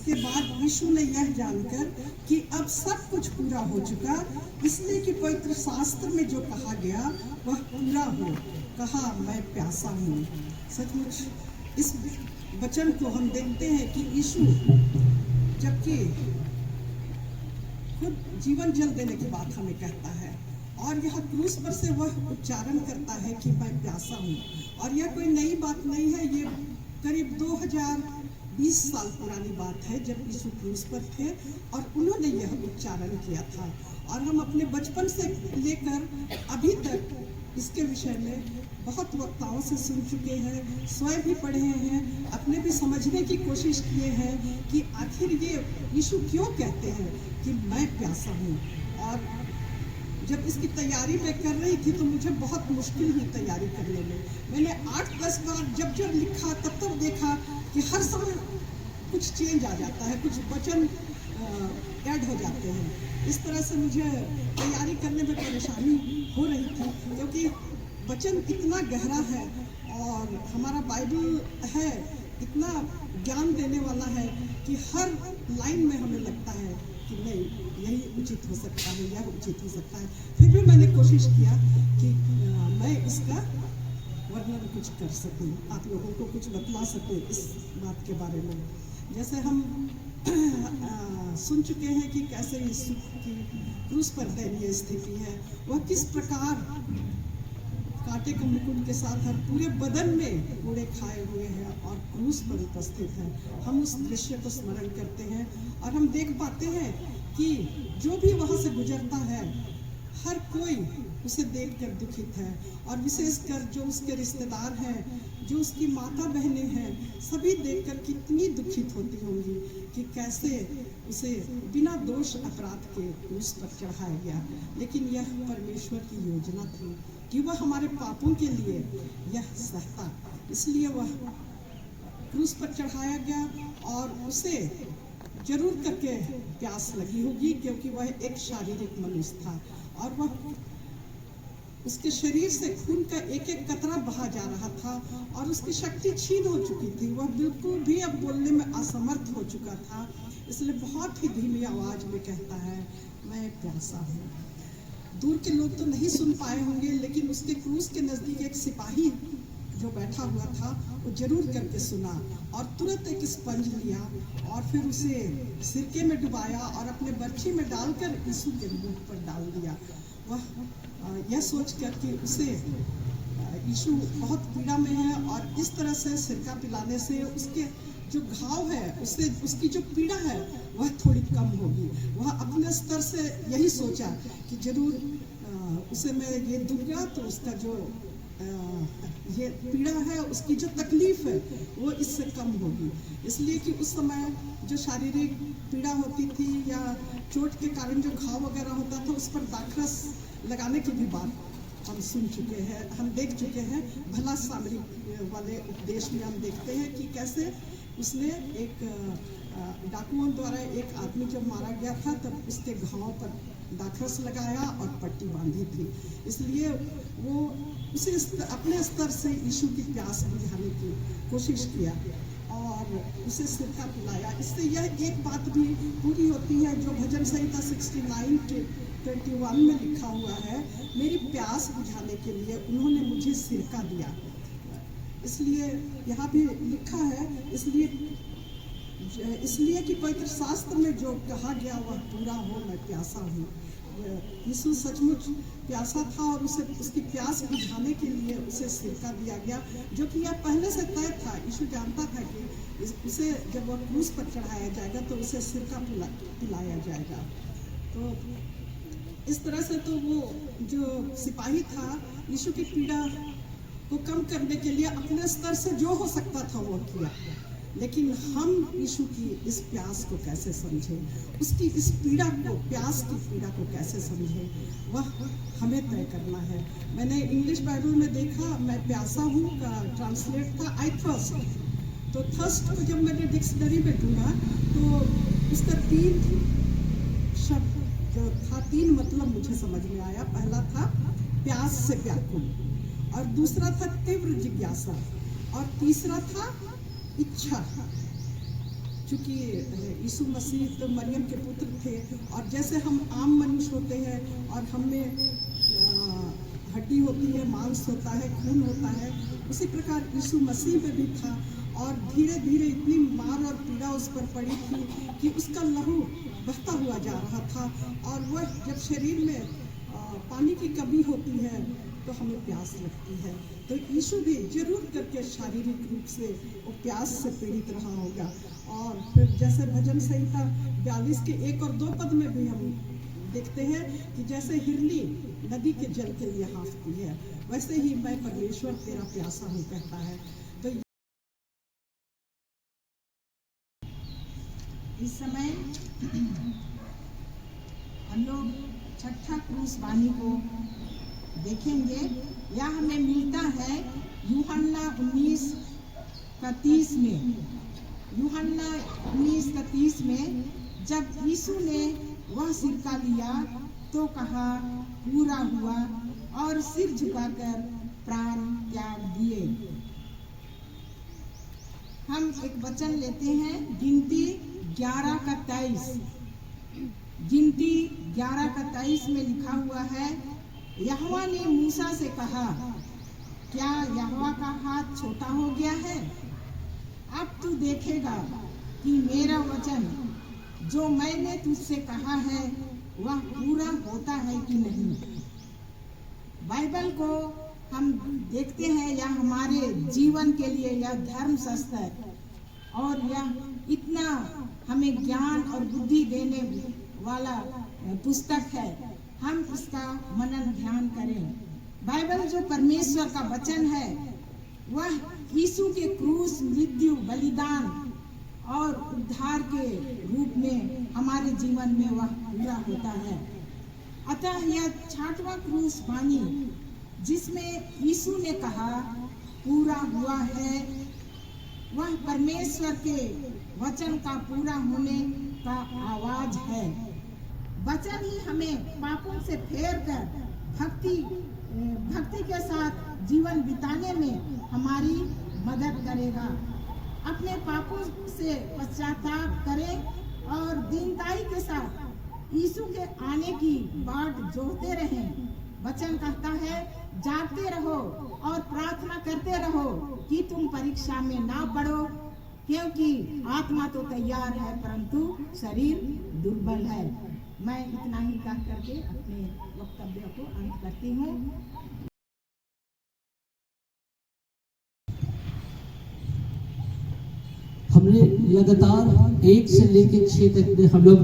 इसके बाद यीशु ने यह जानकर कि अब सब कुछ पूरा हो चुका, इसलिए कि पवित्र शास्त्र में जो कहा गया वह पूरा हो, कहा मैं प्यासा हूँ। सचमुच इस वचन को हम देखते हैं कि यीशु जबकि खुद जीवन जल देने की बात हमें कहता है और यह क्रूस पर से वह उच्चारण करता है कि मैं प्यासा हूँ। और यह कोई नई बात नहीं है, ये करीब 2020 साल पुरानी बात है जब यीशु क्रूस पर थे और उन्होंने यह उच्चारण किया था। और हम अपने बचपन से लेकर अभी तक इसके विषय में बहुत वक्ताओं से सुन चुके हैं, स्वयं भी पढ़े हैं, अपने भी समझने की कोशिश किए हैं कि आखिर ये यीशु क्यों कहते हैं कि मैं प्यासा हूँ। और जब इसकी तैयारी मैं कर रही थी तो मुझे बहुत मुश्किल हुई तैयारी करने में। मैंने 8-10 बार जब लिखा तब देखा कि हर समय कुछ चेंज आ जाता है, कुछ वचन ऐड हो जाते हैं। इस तरह से मुझे तैयारी करने में परेशानी हो रही थी क्योंकि वचन इतना गहरा है और हमारा बाइबल है इतना ज्ञान देने वाला है कि हर लाइन में हमें लगता है कि नहीं, यही उचित हो सकता है, यह उचित हो सकता है। फिर भी मैंने कोशिश किया कि मैं इसका वर्णन कुछ कर सकूं, आप लोगों को कुछ बतला सकूं इस बात के बारे में। जैसे हम सुन चुके हैं कि कैसे यीशु की क्रूस पर दयनीय स्थिति है, वह किस प्रकार कांटे के मुकुट के साथ हर पूरे बदन में कोड़े खाए हुए हैं और क्रूस पर उपस्थित है। हम उस दृश्य को स्मरण करते हैं और हम देख पाते हैं कि जो भी वहाँ से गुजरता है हर कोई उसे देखकर दुखित है और विशेषकर जो उसके रिश्तेदार हैं, जो उसकी माता बहनें हैं, सभी देखकर कितनी दुखित होती होंगी कि कैसे उसे बिना दोष अपराध के क्रूस पर चढ़ाया गया। लेकिन यह परमेश्वर की योजना थी कि वह हमारे पापों के लिए यह सहता, इसलिए वह क्रूस पर चढ़ाया गया। और उसे जरूर करके प्यास लगी होगी क्योंकि वह एक शारीरिक मनुष्य था और वह उसके शरीर से खून का एक एक कतरा बहा जा रहा था और उसकी शक्ति छीन हो चुकी थी, वह बिल्कुल भी अब बोलने में असमर्थ हो चुका था। इसलिए बहुत ही धीमी आवाज में कहता है मैं प्यासा हूँ। दूर के लोग तो नहीं सुन पाए होंगे, लेकिन उसके क्रूस के नजदीक एक सिपाही जो बैठा हुआ था वो जरूर करके सुना और तुरंत एक स्पंज लिया और फिर उसे सिरके में डुबाया और अपने बर्छी में डालकर यीशु के मुंह पर डाल दिया। वह यह सोच कर कि उसे यीशु बहुत पीड़ा में है और इस तरह से सिरका पिलाने से उसके जो घाव है उससे उसकी जो पीड़ा है वह थोड़ी कम होगी। वह अपने स्तर से यही सोचा कि जरूर उसे मैं ये दूंगा तो उसका जो ये पीड़ा है, उसकी जो तकलीफ है वो इससे कम होगी। इसलिए कि उस समय जो शारीरिक पीड़ा होती थी या चोट के कारण जो घाव वगैरह होता था उस पर दाखरस लगाने की भी बात हम सुन चुके हैं, हम देख चुके हैं। भला सामरी वाले उपदेश में हम देखते हैं कि कैसे उसने एक डाकुओं द्वारा एक आदमी जब मारा गया था तब उसके घाव पर दाखरस लगाया और पट्टी बांधी थी। इसलिए वो उसे अपने स्तर से यीशु की प्यास बुझाने की कोशिश किया और उसे सिरका पिलाया। इससे यह एक बात भी पूरी होती है जो भजन संहिता 69:21 में लिखा हुआ है, मेरी प्यास बुझाने के लिए उन्होंने मुझे सिरका दिया। इसलिए यहाँ भी लिखा है, इसलिए कि पवित्र शास्त्र में जो कहा गया वह पूरा हो, मैं प्यासा हूँ। यीशु सचमुच प्यासा था और उसे उसकी प्यास बुझाने के लिए उसे सिरका दिया गया, जो कि यह पहले से तय था। यीशु जानता था कि उसे जब वह क्रूस पर चढ़ाया जाएगा तो उसे सिरका पिलाया जाएगा। तो इस तरह से तो वो जो सिपाही था यीशु की पीड़ा को कम करने के लिए अपने स्तर से जो हो सकता था वो किया। लेकिन हम यीशु की इस प्यास को कैसे समझें, उसकी इस पीड़ा को, प्यास की पीड़ा को कैसे समझें, वह हमें तय करना है। मैंने इंग्लिश बाइबल में देखा, मैं प्यासा हूँ का ट्रांसलेट था आई थर्स्ट। तो थर्स्ट को जब मैंने डिक्शनरी में ढूंढा तो उसका 3 शब्द जो था, 3 मतलब मुझे समझ में आया। पहला था प्यास से व्याकुल और दूसरा था तीव्र जिज्ञासा और तीसरा था इच्छा। चूँकि यीशु मसीह तो मरियम के पुत्र थे, और जैसे हम आम मनुष्य होते हैं और हमें हड्डी होती है, मांस होता है, खून होता है, उसी प्रकार यीशु मसीह में भी था। और धीरे धीरे इतनी मार और पीड़ा उस पर पड़ी थी कि उसका लहू बहता हुआ जा रहा था। और वह जब शरीर में पानी की कमी होती है तो हमें प्यास लगती है। तो यीशु भी जरूर करके शारीरिक रूप से वो प्यास से पीड़ित रहा होगा। और फिर जैसे भजन संहिता 42 के 1 और 2 पद में भी हम देखते हैं कि जैसे हिरनी नदी के जल के लिए हाँफती है, वैसे ही मैं परमेश्वर तेरा प्यासा हूँ कहता है। तो इस समय हम लोग छठा क्रूस वाणी को देखेंगे। यह हमें मिलता है यूहन्ना 19:30 में। यूहन्ना 19:30 में जब यीशु ने वह सिरका लिया तो कहा पूरा हुआ, और सिर झुकाकर प्राण त्याग दिए। हम एक वचन लेते हैं, गिनती 11:23। गिनती 11:23 में लिखा हुआ है, यहोवा ने मूसा से कहा, क्या यहोवा का हाथ छोटा हो गया है? अब तू देखेगा कि मेरा वचन जो मैंने तुझसे कहा है वह पूरा होता है कि नहीं। बाइबल को हम देखते हैं, यह हमारे जीवन के लिए यह धर्मशास्त्र है, और यह इतना हमें ज्ञान और बुद्धि देने वाला पुस्तक है। हम इसका मनन ध्यान करें। बाइबल जो परमेश्वर का वचन है वह यीशु के क्रूस, मृत्यु, बलिदान और उद्धार के रूप में हमारे जीवन में वह पूरा होता है। अतः यह 6वां क्रूस वाणी जिसमें यीशु ने कहा पूरा हुआ है, वह परमेश्वर के वचन का पूरा होने का आवाज है। वचन ही हमें पापों से फेर कर भक्ति के साथ जीवन बिताने में हमारी मदद करेगा। अपने पापों से पश्चाताप करें और दीनताई के साथ यीशु के आने की बाट जोहते रहें। वचन कहता है, जागते रहो और प्रार्थना करते रहो कि तुम परीक्षा में ना पड़ो, क्योंकि आत्मा तो तैयार है परंतु शरीर दुर्बल है। मैं इतना ही कह करके अपने वक्तव्य को अंत करती हूँ। हमने लगातार 1 से लेकर 6 तक में हम लोग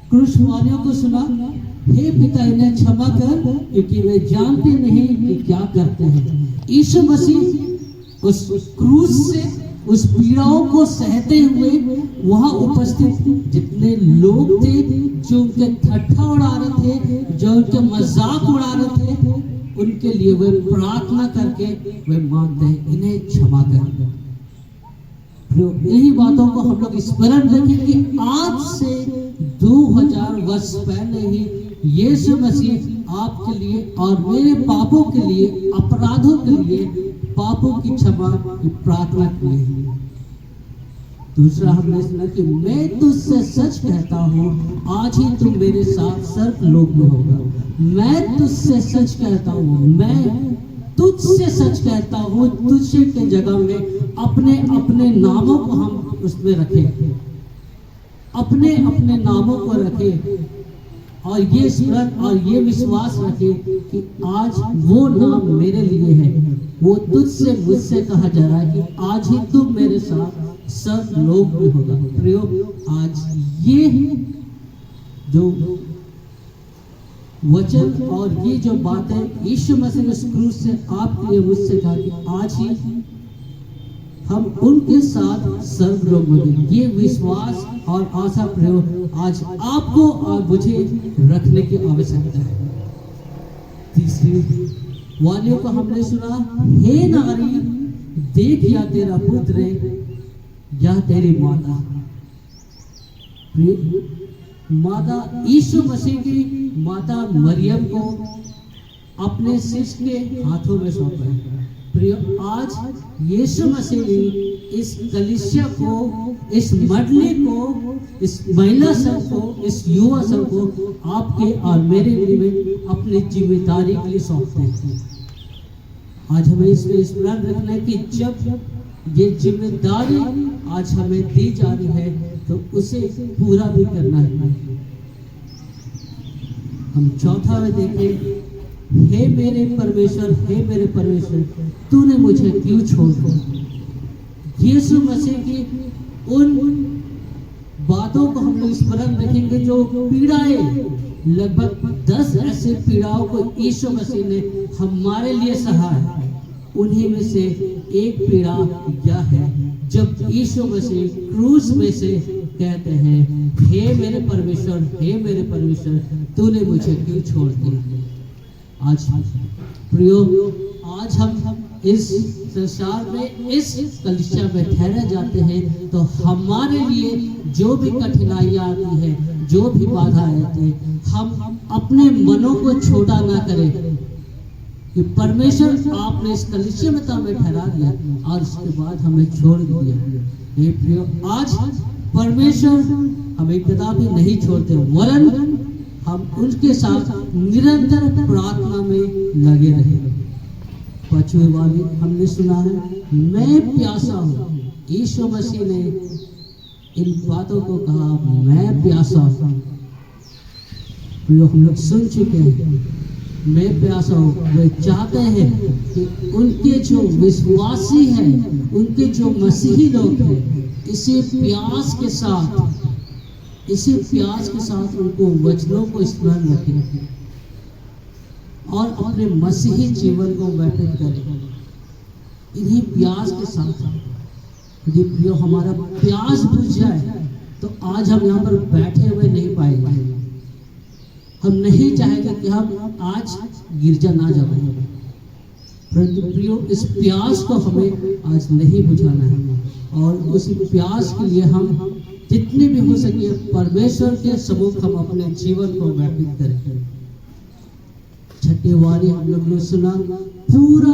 क्रूस वाणियों को सुना। हे पिता इन्हें क्षमा कर, क्योंकि वे जानते नहीं कि क्या करते हैं। यीशु मसीह उस क्रूस से उस पीड़ाओं को सहते हुए वहां उपस्थित जितने लोग थे जो उनके ठट्ठा उड़ा रहे थे, जो उनके मजाक उड़ा रहे थे, उनके लिए वे प्रार्थना करके वे मांगते हैं, इन्हें क्षमा कर। यही बातों को हम लोग स्मरण रखें कि आज से 2000 वर्ष पहले ही यीशु मसीह आपके लिए और मेरे पापों के लिए, अपराधों के लिए पापों की क्षमा की प्रार्थना की है। दूसरा हमने सुना कि मैं तुझसे सच कहता हूँ, आज ही तुम मेरे साथ स्वर्ग लोक में होगा। मैं तुझसे सच कहता हूँ, मैं तुझसे सच कहता हूँ। तुझसे के जगह में अपने अपने नामों को हम उसमें रखें, अपने अपने नामों को रखें, और ये स्मरण और ये विश्वास रखें कि आज वो नाम मेरे लिए है। वो तुझसे मुझसे कहा जा रहा है कि आज ही तुम मेरे साथ सब लोग में होगा। प्रियो, आज ये जो वचन और ये जो बातें यीशु मसीह ने क्रूस से आपके लिए मुझसे कहा कि आज ही हम उनके साथ सर्वलोक में, ये विश्वास और आशा प्रयोग आज आपको और मुझे रखने की आवश्यकता है। तीसरी वाणियों को हमने सुना, हे नारी देख या तेरा पुत्र या तेरी माता। माता यीशु मसीह की माता मरियम को अपने शिष्य के हाथों में सौंपा है। प्रिय, आज यीशु मसीह ने इस कलीसिया को, इस मंडली को, इस महिला संघ को, इस युवा संघ को आपके और मेरे लिए अपनी जिम्मेदारी के लिए सौंपते हैं। आज हमें इसमें स्मरण रखना है कि जब ये जिम्मेदारी आज हमें दी जा रही है तो उसे पूरा भी करना है। हम चौथा में देखें, हे मेरे परमेश्वर, हे मेरे परमेश्वर, तूने मुझे क्यों छोड़ दिया। यीशु मसीह की उन बातों को हम लोग स्मरण रखेंगे जो पीड़ाएं, लगभग 10 ऐसे पीड़ाओं को यीशु मसीह ने हमारे लिए सहा है। उन्हीं में से एक पीड़ा यह है जब यीशु मसीह क्रूस में से कहते हैं, हे मेरे परमेश्वर, हे मेरे परमेश्वर, तूने मुझे क्यों छोड़ दिया। आज प्रियो, आज हम इस संसार में, इस कलीसिया में ठहरे जाते हैं तो हमारे लिए जो भी कठिनाइयाँ आती है, जो भी बाधा आती है, हम अपने मनों को छोटा ना करें कि परमेश्वर आपने इस कलीसिया में तो हमें ठहरा दिया और उसके बाद हमें छोड़ दिया। ये प्रियो, आज परमेश्वर हमें कदापि नहीं छोड़ते, वरन हम उनके साथ निरंतर प्रार्थना में लगे रहे। पछुए वाली हमने सुना है, मैं प्यासा हूँ। यीशु मसीह ने इन बातों को कहा, मैं प्यासा हूँ। प्रियो, हम लोग सुन चुके हैं, मैं प्यासा हूँ। वे चाहते हैं कि उनके जो विश्वासी हैं, उनके जो मसीही लोग हैं, इसी प्यास के साथ उनको वचनों को स्मरण रखें और अपने मसीही जीवन को व्यतीत करें। इन्हीं प्यास के साथ यदि प्रियो हमारा प्यास बुझ जाए तो आज हम यहाँ पर बैठे हुए नहीं पाएंगे। हम नहीं चाहेंगे कि हम आज गिरजा ना जाए, परंतु प्रियो इस प्यास को हमें आज नहीं बुझाना है और उस प्यास के लिए हम जितने भी हो सके परमेश्वर के सम्मुख हम अपने जीवन को व्यतीत करें। छठे वारी हम लोग ने सुना, पूरा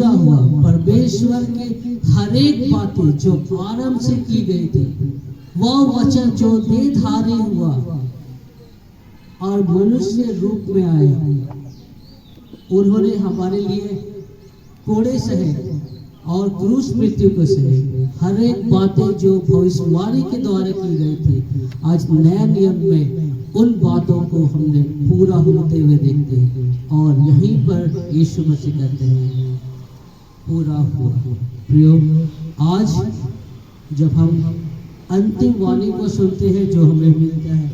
हुआ। परमेश्वर के हर एक बातें जो आरंभ से की गई थी, वह वचन जो देहधारी हुआ और मनुष्य रूप में आया, उन्होंने हमारे लिए कोड़े सहे और क्रूस मृत्यु को सहे। हर एक बातें जो भविष्यवाणी के द्वारा की गई थी, आज नया नियम में उन बातों को हमने पूरा होते हुए देखते हैं और यहीं पर यीशु मसीह कहते हैं, पूरा हुआ। प्रियो, आज जब हम अंतिम वाणी को सुनते हैं जो हमें मिलता है,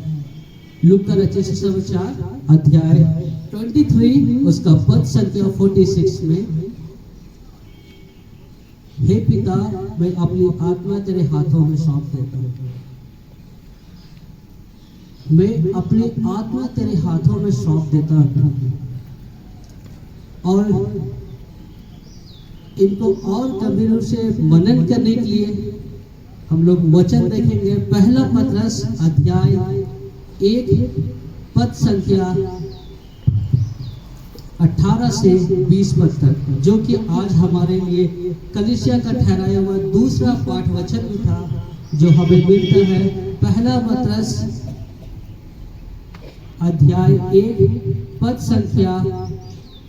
लूका रचित सुसमाचार अध्याय 23 उसका पद संख्या 46 में, हे पिता, मैं अपनी आत्मा तेरे हाथों में सौंप देता हूँ। मैं अपनी आत्मा तेरे हाथों में सौंप देता हूँ। और इनको और गंभीर रूप से मनन करने के लिए हम लोग वचन देखेंगे। पहला पतरस अध्याय 1 पद संख्या 18 से 20 पद तक, जो कि आज हमारे लिए कलीसिया का ठहराया हुआ दूसरा पाठ वचन भी था जो हमें मिलता है। पहला पतरस अध्याय 1 पद संख्या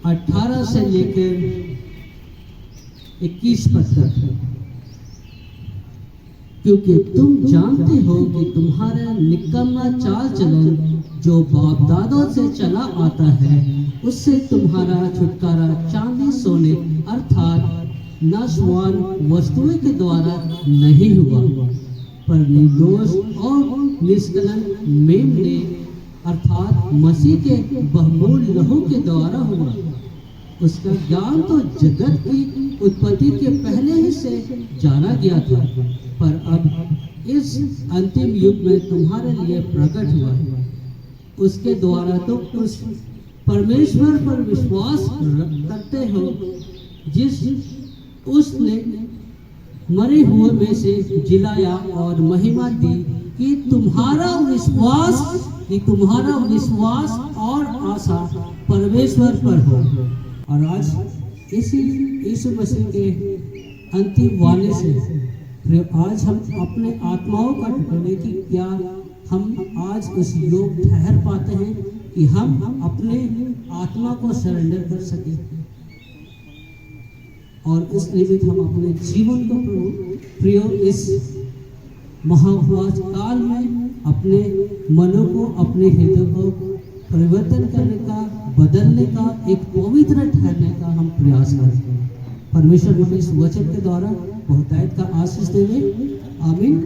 18 से लेकर 21 पद तक, क्योंकि तुम जानते हो कि तुम्हारा निकम्मा चाल चलन जो बाप दादों से चला आता है, उससे तुम्हारा छुटकारा चांदी सोने अर्थात नाशवान वस्तुओं के द्वारा नहीं हुआ, पर निर्दोष और निष्कलंक मेमने अर्थात मसीह के बहुमूल लहू के द्वारा हुआ। उसका ज्ञान तो जगत की उत्पत्ति के पहले ही से जाना गया था, पर अब इस अंतिम युग में तुम्हारे लिए प्रकट हुआ है। उसके द्वारा तुम उस परमेश्वर पर विश्वास करते हो जिस उसने मरे हुए में से जिलाया और महिमा दी कि तुम्हारा विश्वास और आशा परमेश्वर पर हो और आज इसी यीशु मसीह के अंतिम वाणी से आज हम अपने आत्माओं का टुकड़े की क्या हम आज उस योग ठहर पाते हैं कि हम अपने आत्मा को सरेंडर कर सके, और इस निमित्त हम अपने जीवन को प्रियो इस महाउपवास काल में अपने मनों को, अपने हृदय को परिवर्तन करने का, बदलने का, एक पवित्र ठहरने का हम प्रयास करते हैं। परमेश्वर हमें इस वचन के द्वारा बहुतायत का आशीष देवे। आमीन।